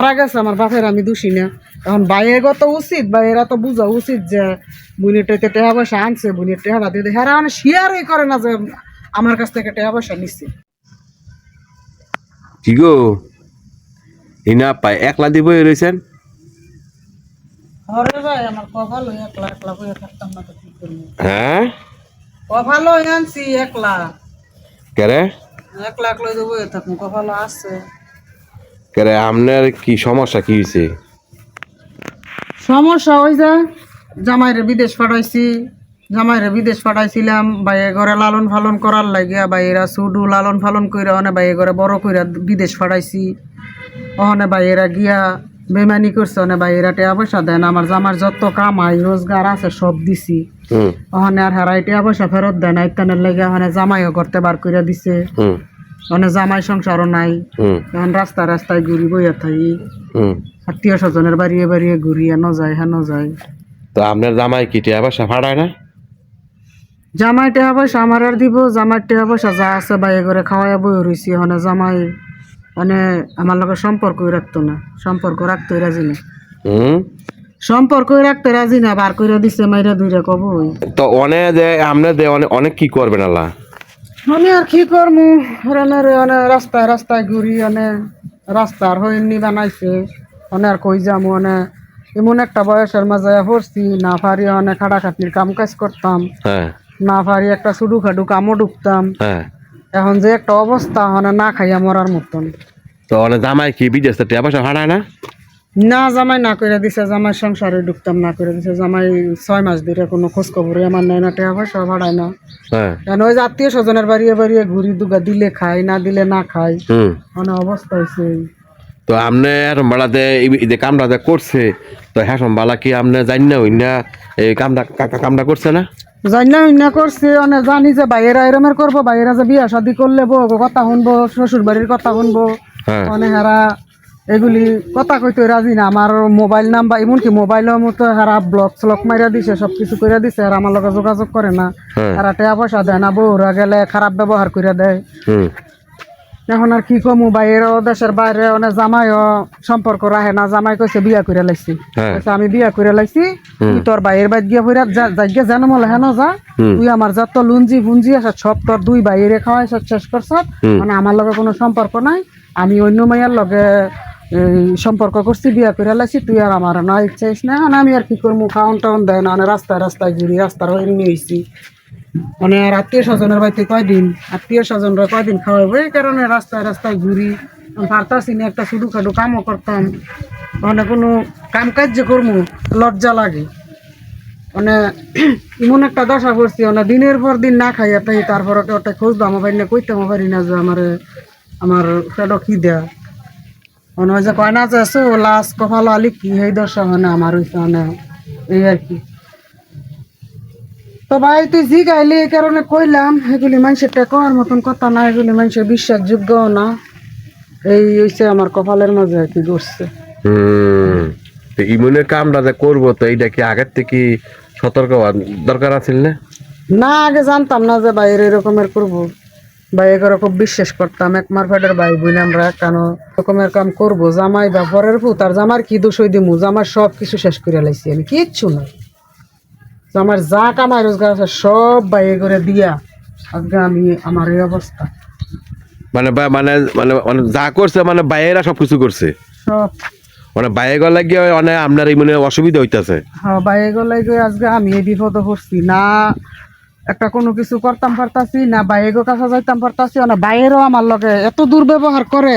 মারা গেছে আমার বাপের, আমি দোষী না। এখন বাইরে তো উচিত, বাইরেরা তো বুঝা উচিত যে বুনিটাইতে টাকা পয়সা আনছে, বুনির টাকা দিয়ে হেরা মানে শেয়ারই করে না যে আমার কাছ থেকে টাকা পয়সা নিচ্ছে। কি গো হিনা পাই একলা দিব রয়েছেন? ঘরে ভাই আমার কপাল একলা একলা বইয়ে থাকতাম না তো কি করবো। হ্যাঁ কপাল আনছি একলা, কেরে একলা একলা তো বইয়ে থাকুন, কপাল আছে। কেরে আপনার কি সমস্যা কি হয়েছে? সমস্যা ওই যে জামাইরে বিদেশ পাঠাইছি, জামাইরে বিদেশ পাঠাইছিলাম বাইরে ঘরে লালন পালন করার লাগিয়া, বাইরা সুডু লালন পালন কইরা অনে বাইরে ঘরে বড় কইরা বিদেশ পাঠাইছি। ওখানে বাইরা গিয়া বেমানি করছে, অনে বাইরা টাকা পয়সা দেন, আমার জামার যত কামাই রোজগার আছে সব দিছি। ওখানে আর হারাই টাকা পয়সা ফেরত দেয় না, ইত্যানের লেগে ওখানে জামাইও করতে বার কইরা দিছে। ওখানে জামাই সংসারও নাই, এখন রাস্তায় রাস্তায় ঘুরি বইয়া থাকি, আত্মীয় স্বজনের বাড়িয়ে বাড়িয়ে ঘুরি, এনো যায় হেনো যায়। তো আপনার জামাই কি টাকা পয়সা ফাড়ায় না? জামাই টাকা পয়সা আমার আর দিব, জামাই টাকা পয়সা যা আছে বাইরে করে খাওয়াইয়া বই রয়েছি। মানে জামাই মানে আমার লগে সম্পর্কই রাখতো না, সম্পর্ক রাখতেই রাজি না, সম্পর্কই রাখতে রাজি না, বার করে দিছে মাইরা দুইরা কব। তো অনে যে আপনি যে অনেক কি করবেন আল্লাহ? আমি আর কি করমু, রাস্তায় রাস্তায় ঘুরি, রাস্তার হইনি বানাইছে, আর কই যামু, এমন একটা বয়সের মাঝে পড়ছি, না পারি খাটাখাটনির কাম কাজ করতাম, না পারি একটা শুধু খাটু কামও ঢুকতাম। এখন যে একটা অবস্থা, না খাইয়া মরার মতন। তো অনেক জামাই কি বিদেশ টাকা পয়সা ফাড়ায় না? না, জামাই না করে দিছে, জামাই সংসারে ঢুকতাম না করে দিছে। জামাই 6 মাস ধরে কোনো খোঁজ খবরই আমার নেয় না, টাকা পয়সা ভাড়ায় না। কেন ওই যে আত্মীয় স্বজনের বাড়িয়ে বাড়িয়ে ঘুরি, দুগা দিলে খাই, না দিলে না খাই, মানে অবস্থা হয়েছে। তো আপনি এখন বেড়াতে এই কামটা যে করছে, তো হ্যাঁ সম্বালা কি আপনি জানি না ওই না এই কামটা করছে না? জানি করছে, জানি যে বাইরেরা এরমের করবো, বাইরেরা যে বিয়া শাদি করলে বউ কথা শুনবো, শ্বশুর বাড়ির কথা শুনবো, হেরা এগুলি কথা কইতে রাজি না। আমার মোবাইল নাম্বার এমনকি মোবাইলের মতো হারা ব্লক স্লক মাইরা দিছে, সবকিছু করে দিছে, আর আমার লগে যোগাযোগ করে না, হারা টাকা পয়সা দেয় না, বউরা গেলে খারাপ ব্যবহার করে দেয়। এখন আর কি কমু, বাইরেও দেশের বাইরে জামাইও সম্পর্ক রাখে না। জামাই কইছে বিয়া করে লাইছি, আমি বিয়া করে লাইছি, তুই তোর বাইরের বাইর গিয়া ফিরা যাইগে জানো মলে হেন যা, তুই আমার যত লুঞ্জি ফুঞ্জি আছে সব তোর দুই বাইরে খাওয়াই সব শেষ করছ, মানে আমার লগে কোনো সম্পর্ক নাই, আমি অন্য মাইয়ার লগে সম্পর্ক করছি, বিয়া করে লাইছি, তুই আর আমার না ইচ্ছাইস না। আমি আর কি করবো, খাওয়ান টাউন দেয় না, রাস্তায় রাস্তায় ঘুরি, রাস্তার এমনি হয়েছি। আর আত্মীয় স্বজনের বাড়িতে কয়দিন, আত্মীয় স্বজনরা কয়দিন খাওয়াবো, এই কারণে রাস্তায় রাস্তায় ঘুরি, পারতাছি না একটা শুধু খাটু কামও করতাম, কোনো কাম কাজ যে করবো লজ্জা লাগে। এমন একটা দশা করছি, দিনের পর দিন না খাইয়া তাই, তারপরে ওটা খুঁজবো আমার বাড়ি না, কইতাম পারি না যে আমার পেট কি দেয়া, ওই যে কয় না যে লাশ কপাল আলি কি এই দশা আমার হইছে, এই আর কি। তো ভাই তুই জি গাইলি এই কারণে কইলাম, এগুলি মানুষের টেকার মতন কথা না, এগুলি মানুষের বিশ্বাসযোগ্য না, এই হইছে আমার কপালের মাঝে আর কি করছে। ইমনের কামটা যে করবো, তো এইটা কি আগের থেকে সতর্ক দরকার আছে না? না, আগে জানতাম না যে বাইরে এরকমের করবো, ভাই এগুলো খুব বিশ্বাস করতাম, এক মারফেটের ভাই বোন আমরা, কেন রকমের কাম করবো, জামাই বা পরের ভূত, আর জামার কি দোষ দিমু, জামার সব কিছু শেষ করে লাইছি আমি, কিচ্ছু না, আমার যা কামাই রোজগার আছে সব বাইরে করে দিয়া আজকে আমি আমার এই অবস্থা। মানে মানে যা করছে মানে বাইরেরা সবকিছু করছে, সব মানে বাইরে গলা গিয়ে মানে আপনার এই মানে অসুবিধা হইতাছে। হ্যাঁ, বাইরে গলাই গিয়ে আজকে আমি এই বিপদে পড়ছি, না একটা কোনো কিছু করতাম পারতাছি না, বাইরে কাছে যাইতাম পারতাছি না, বাইরেও আমার লগে এত দুর্ব্যবহার করে,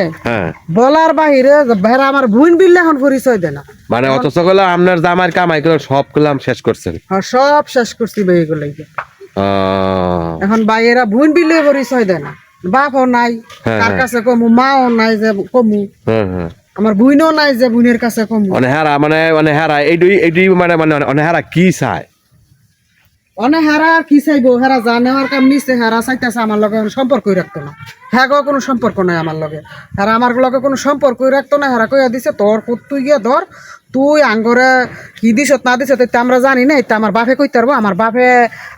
বলার বাহিরে ভেড়া আমার ভুইন বিল্লে এখন পরিচয় দেয় না, মানে অথচ গুলো আপনার জামার কামাই করে সব গুলাম শেষ করছেন। হ্যাঁ, সব শেষ করছি বাইরে গলাই। এখন বাইরেরা ভুইন বিল্লে পরিচয় দেয় না, বাপও নাই তার কাছে কমু, মাও নাই যে কমু, আমার বোনও নাই যে বোনের কাছে কমু। হারা মানে হারা এইটুই মানে হারা কি চায়, হেরা কি চাইবো, হেরা যা নেওয়ার কাম নিচ্ছে, হেরা চাইতেছে আমার লগে সম্পর্কই রাখতো না, হ্যাঁ কোনো সম্পর্ক নাই আমার লগে, হেরা আমার লগে কোনো সম্পর্কই রাখতো না, হেরা কইয়া দিছে তোর তুই গিয়া ধর, তুই আঙ্গরে কি দিস না দিস তো আমরা জানি না, এটা আমার বাপে কইতে পারবো। আমার বাপে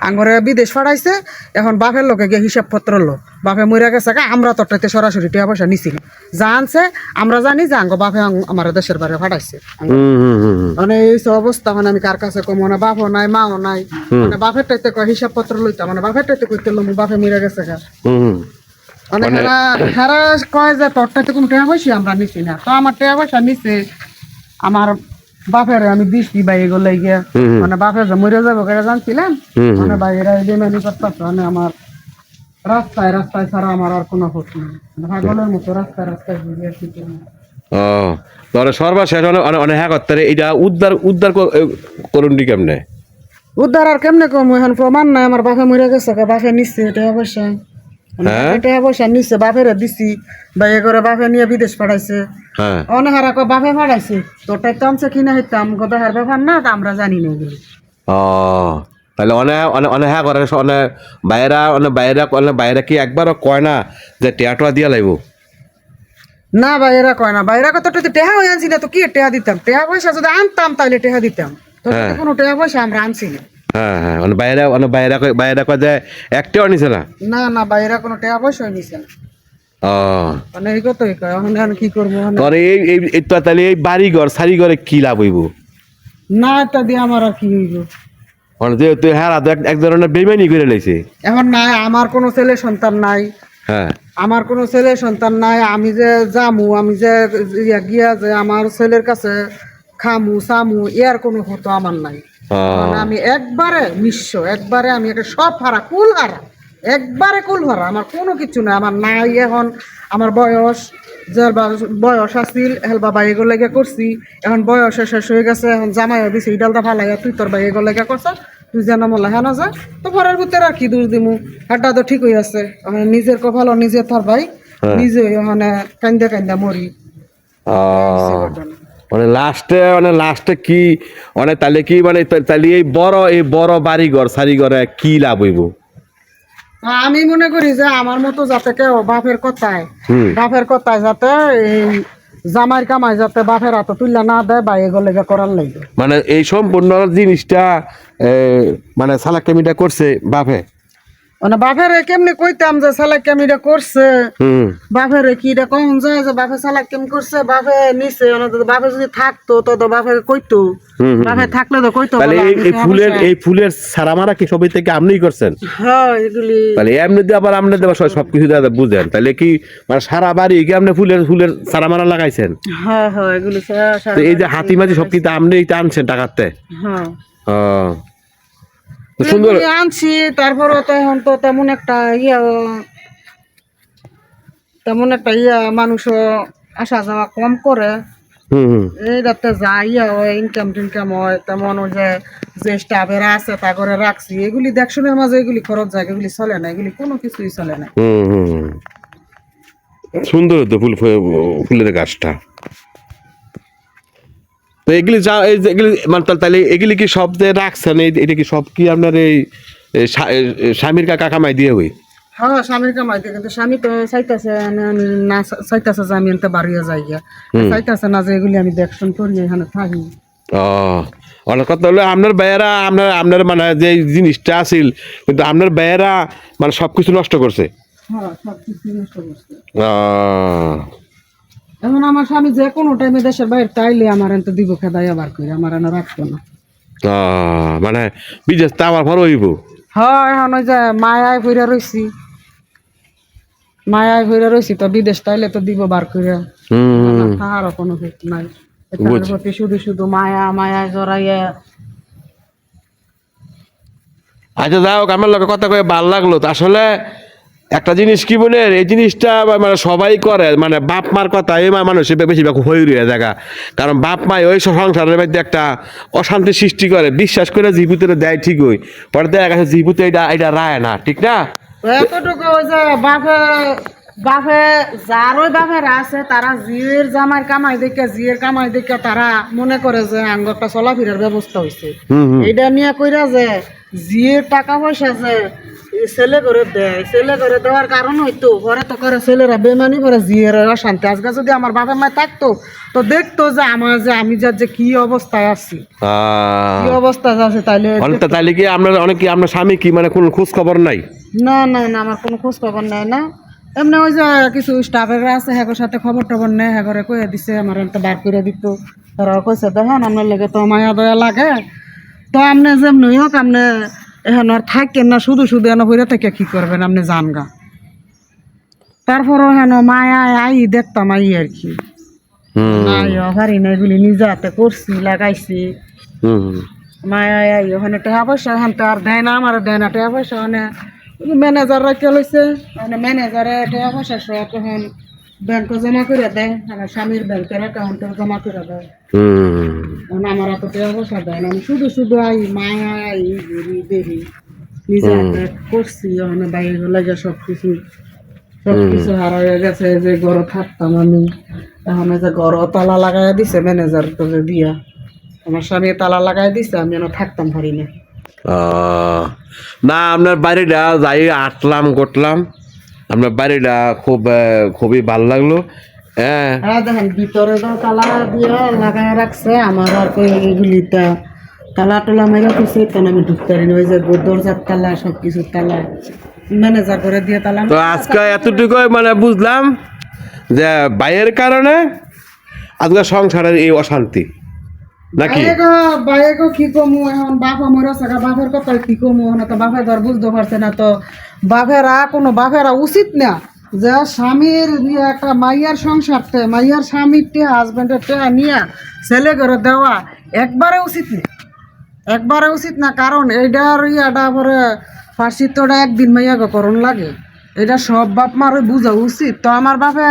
আঙ্গরে বিদেশ পাঠাইছে, এখন বাপের লোকে গিয়ে হিসাবপত্র লো, বাপে মরে গেছে আমরা তোরটাতে সরাসরি টাকা পয়সা নিছি না, যা আনছে আমরা জানি যে আঙ্গ বাপে আমার দেশের বাড়ি পাঠাইছে। মানে এই সব অবস্থা, মানে আমি কার কাছে কম, মানে বাপও নাই মাও নাই, মানে বাপের টাইতে হিসাবপত্র লইতাম, মানে বাপের টাইতে কইতে লো বাপে মরে গেছে গা। মানে হেরা কয় যে তোরটাতে কোনো টাকা পয়সা আমরা নিছি না, তো আমার টাকা পয়সা নিছে আমার বাপের আমি দিছি বাইরে গলে গিয়া, মানে বাপের যে মরে যাবো কেন জানছিলাম, মানে বাইরে বেমানি করতেছে, মানে আমার রাস্তায় রাস্তায় ছাড়া আমার আর কোনো হোক নেই, পাগলের মতো রাস্তায় রাস্তায় ঘুরে আসি। ও তোর সর্বশেষ অনেক হ্যাঁ করতে এটা উদ্ধার করুন নি কেমনে? উদ্ধার আর কেমনে কম, এখন প্রমাণ নাই, আমার বাপে মরে গেছে, বাপে নিচ্ছে টাকা পয়সা, টাকা পয়সা নিচ্ছে বাপের দিছি, বাইরে করে বাপে নিয়ে বিদেশ পাঠাইছে। অনেক হারা বাপে পাঠাইছে, তোরটাই তো আনছে কিনা হইতাম দেখার ব্যাপার না, আমরা জানি না এগুলি। ও তাহলে অনেক হ্যাঁ করে অনেক বাইরা কি একবারও কয় না যে টেয়াটোয়া দিয়া লাগব? না বাইরা কয় না, বাইরা কত টেহা হয়ে আনছি না, তো কি টেহা দিতাম, টেহা পয়সা যদি আনতাম তাহলে টেহা দিতাম, তো কোনো টেহা পয়সা আমরা আনছি না। হ্যাঁ বাইরা কয় যে একটাও নিছে না? না না বাইরা কোনো টেহা পয়সা নিছে না। মানে এই কথাই কয়, এখন কি করবো? তাহলে এই বাড়ি ঘর সারি ঘরে কি লাভ হইব? না এটা দিয়ে আমার আর কি হইব, যেহেতু হ্যাঁ এক ধরনের বেমানি করে লাইছে। এখন নাই আমার কোনো ছেলে সন্তান নাই, আমার কোনো ছেলে সন্তান নাই, আমি যে যামু, আমি যে গিয়া যে আমার ছেলের কাছে খামু সামু এর কোনো হতো আমার নাই। মানে আমি একবারে নিঃস্ব, একবারে আমি একটা সব হারা কুল হারা, একবারে কুল হারা, আমার কোনো কিছু নাই, আমার নাই। এখন আমার বয়স যার বয়স আসছিল হেল বাবা এগুলো লেগে করছি, এখন বয়স শেষ হয়ে গেছে, এখন জামাই দিছি ইডালটা ফালাইয়া তুই তোর ভাই এগুলো লেগে করছ, তুই যেন মলা হ্যাঁ না যা, তো পরের ভিতরে আর কি দূর দিমু, হাড্ডা তো ঠিক হয়ে আছে, নিজের কপাল নিজে তোর ভাই নিজে, মানে কান্দা কান্দা মরি। মানে লাস্টে কি মানে তাহলে কি মানে তাহলে এই বড় বাড়ি ঘর সারি ঘরে কি লাভ হইব? আমি মনে করি যে আমার মতো যাতে কেউ বাপের কথায় যাতে এই জামাইয়ের কামাই যাতে বাপের হাতে তুললা না দেয় বা এগুলো করার লাগে, মানে এই সম্পূর্ণ জিনিসটা মানে সালাকেমিটা করছে বাপে, মানে বাপের কেমনি কইতাম যে সালাক কেমিটা করছে, বাপের কি এটা কখন যায় যে বাপে সালাক কেম করছে, বাপে নিছে, বাপে যদি থাকতো তো বাপে কইতো, বাপে থাকলে তো কইতো। তাহলে এই ফুলের সারামারা কি সবই থেকে আপনিই করছেন? হ্যাঁ এগুলি তাহলে এমনি দিয়ে আবার আপনি সবকিছু বুঝেন, তাহলে কি মানে সারা বাড়ি কি আপনি ফুলের সারামারা লাগাইছেন? হ্যাঁ হ্যাঁ এগুলি এই যে হাতি মাঝি সবকিছু আপনি আনছেন টাকাতে? হ্যাঁ সুন্দর আনছি, তারপরে তো এখন তো তেমন একটা মানুষ আসা যাওয়া কম করে, এইটাতে যাই ইনকাম টিনকাম হয়, তেমন ওই যে স্টাফেরা আছে তা করে রাখছি, এগুলি দেখশনের মাঝে এগুলি খরচ যায়, এগুলি চলে না, এগুলি কোনো কিছুই চলে না। সুন্দর তো ফুলের গাছটা। তো এগুলি মানে তাহলে এগুলি কি সব যে রাখছেন, এটা কি সব কি আপনার এই স্বামীর কাকা কামাই দিয়ে হই? হ্যাঁ স্বামীর কামাই দিয়ে, কিন্তু স্বামী তো চাইতেছে না, চাইতেছে যে আমি এনতে বাড়িয়ে যাই, চাইতেছে না যে এগুলি আমি দেখশন করি এখানে থাকি। অনেক কথা হলো আপনার ভাইয়েরা আপনার মানে যে জিনিসটা আছিল, কিন্তু আপনার ভাইয়েরা মানে সবকিছু নষ্ট করছে। হ্যাঁ সবকিছু নষ্ট করছে। এখন আমার স্বামী যে কোনো টাইমে দেশের বাইরে তাইলে আমার এনতে দিব খেদাই আবার করে, আমার এনে রাখতো না। মানে বিদেশ তা আমার ভর হইব। হ্যাঁ এখন ওই যে মায়ায় ভইরা রইছি তো বিদেশ তাইলে তো দিব বার করে, তাহারও কোনো কিছু নাই, প্রতি শুধু শুধু মায়া জড়াইয়া। আচ্ছা যাই হোক, আমার লোকের কথা কয়ে ভালো লাগলো। আসলে একটা জিনিস কি বলে, এই জিনিসটা মানে সবাই করে, মানে বাপ মার কথা এই মানুষের বেশিরভাগ হয়ে রয়ে জায়গা, কারণ বাপ মা ওই সংসারের মধ্যে একটা অশান্তি সৃষ্টি করে, বিশ্বাস করে জীবুতের দেয় ঠিকই, পরে দেখা গেছে জীবুতে এটা রায় না, ঠিক না? এতটুকু ওই যে বাপে যার ওই বাপের আছে তারা জিয়ের কামাই দেখে তারা মনে করে যে আঙ্গ একটা চলাফেরার ব্যবস্থা হয়েছে, এটা নিয়ে কইরা যে জিয়ের টাকা পয়সা যে এই ছেলে করে দেয়, ছেলে করে দেওয়ার কারণ হয়তো ঘরে তো করে ছেলেরা বেমানি করে জিয়ের অশান্তি। আজকে যদি আমার বাবা মা থাকতো তো দেখতো যে আমার যে আমি যার যে কি অবস্থায় আছি, কি অবস্থায় আছে, তাইলে অনেকটা তাইলে কি আপনার অনেক কি আপনার স্বামী কি মানে কোনো খোঁজ খবর নাই? না না না, আমার কোনো খোঁজ খবর নেয় না। এমনি ওই যে কিছু স্টাফেরা আছে হ্যাগোর সাথে খবর টবর নেয়, হ্যাগরে কয়ে দিছে আমার একটা বার করে দিত। তারা কইছে দেখেন আপনার লেগে তো মায়া দয়া লাগে, তো আপনি যেমনি হোক আপনি এখন আর থাকেন না, শুধু শুধু এনে হইরে থেকে কি করবেন, আপনি যান গা। তারপরও হেন মায়া আই দেখতাম আই আর কি, নাই ভারি না, এগুলি নিজে হাতে করছি লাগাইছি। মায়া আই ওখানে টাকা পয়সা এখন তো আর দেয় না, আমার দেয় না টাকা পয়সা। মানে ম্যানেজার রাখতে লইছে, মানে ম্যানেজারে টাকা পয়সা সব এখন ব্যাংকে জমা করে দেয়, আমার স্বামীর ব্যাংকের অ্যাকাউন্টে জমা করে দেয়। এখন আমার এত টাকা পয়সা দেয় না, আমি শুধু শুধু আই মায়া আই ঘুরি দেখি, নিজে হাতে করছি। ওখানে বাইরে লাগে সবকিছু হারাইয়া গেছে। যে ঘর থাকতাম আমি, এখন যে ঘর তালা লাগাই দিছে ম্যানেজার তো দিয়া, আমার স্বামী তালা লাগাই দিছে, আমি যেন থাকতাম পারি না। না আপনার বাড়িটা যাই আটলাম করলাম, আপনার বাড়িটা খুবই ভালো লাগলো। হ্যাঁ হ্যাঁ দেখেন ভিতরে তো তালা দিয়া লাগাই রাখছে, আমার আর কই এগুলিটা তালা টোলা মেরা দিছে, তখন আমি ঢুকতে পারি না। ওই যে দরজার তালা সব কিছুর তালা ম্যানেজার করে দিয়ে তালা। তো আজকে এতটুকু মানে বুঝলাম যে বাইয়ের কারণে আজকে সংসারের এই অশান্তি নাকি? বাইরে কি কমু, এখন বাপা মরা থাকা বাপের কথা কি কমু, এখন তো বাপে ধর বুঝতে পারছে না। তো বাপেরা উচিত না যে স্বামীর একটা মাইয়ার সংসারতে মাইয়ার স্বামীর টেহা হাজবেন্ডের টেহা নিয়ে ছেলে করে দেওয়া একবারে উচিত না, একবারে উচিত না। কারণ এইটার ইয়াটা পরে ফার্সিত্বটা একদিন মাইয়া করণ লাগে, এটা সব বাপ মার বুঝা উচিত। তো আমার বাপে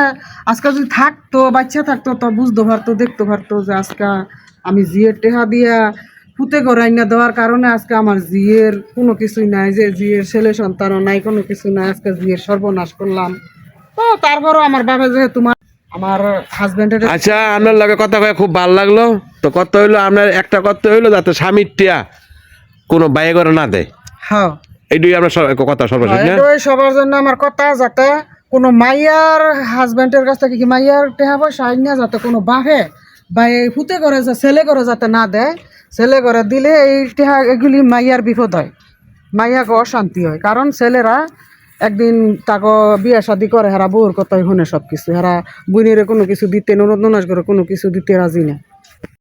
আজকে যদি থাকতো, বাচ্চা থাকতো, তো বুঝতে পারতো, দেখতে পারতো যে আজকে আমি জিয়ের টেহা দিয়া পুঁতে গড়াই না দেওয়ার কারণে আজকে আমার জিয়ের কোনো কিছুই নাই, যে জিয়ের ছেলে সন্তানও নাই, কোনো কিছু নাই, আজকে জিয়ের সর্বনাশ করলাম। তো তারপরও আমার বাবা যেহেতু আমার হাজবেন্ডের। আচ্ছা আপনার লগে কথা কয়ে খুব ভালো লাগলো। তো কত হইলো আপনার, একটা কথা হইলো যাতে স্বামীর টিয়া কোনো বাইরে করে না দেয়। হ্যাঁ এইটাই আপনার কথা সর্বশেষ না? এটাই সবার জন্য আমার কথা, যাতে কোনো মাইয়ার হাজবেন্ডের কাছ থেকে কি মাইয়ার টেহা পয়সা আইন না, যাতে কোনো বাপে বা এই ফুতে করে যে ছেলে করে যাতে না দেয়। ছেলে করে দিলে এই টেহা এগুলি মাইয়ার বিপদ হয়, মাইয়াকে অশান্তি হয়। কারণ ছেলেরা একদিন তাকে বিয়ে শাদি করে, হেরা বউর কথাই শুনে সব কিছু, হেরা বুনিরে কোনো কিছু দিতে ননদ ননাস করে কোনো কিছু দিতে রাজি না।